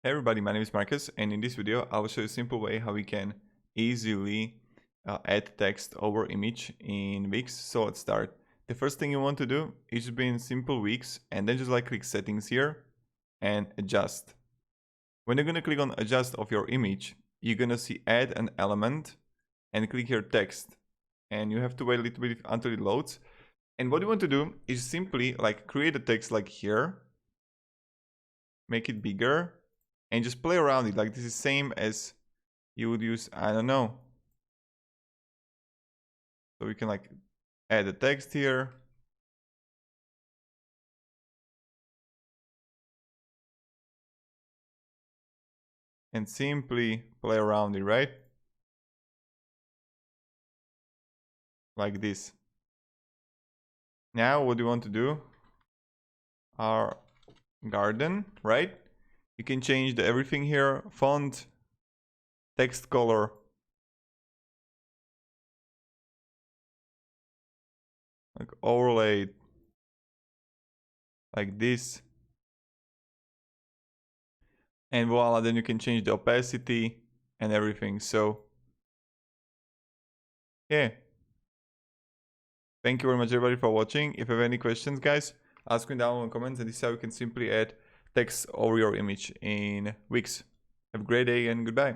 Hey everybody, my name is Marcus, and in this video I will show you a simple way how we can easily add text over image in WIX. So let's start. The first thing you want to do is just be in simple WIX and then just click settings here and adjust. When you're gonna click on adjust of your image, you're gonna see add an element and click here text, and you have to wait a little bit until it loads. And what you want to do is simply create a text like here, make it bigger, and just play around it. This is same as you would use, I don't know. So we can add a text here. And simply play around it, right? Like this. Now what do you want to do? Our garden, right? You can change everything here, font, text color, overlay, like this. And voila, then you can change the opacity and everything. So yeah. Thank you very much everybody for watching. If you have any questions, guys, ask me down in the comments, and this is how you can simply add text over your image in WIX. Have a great day and goodbye.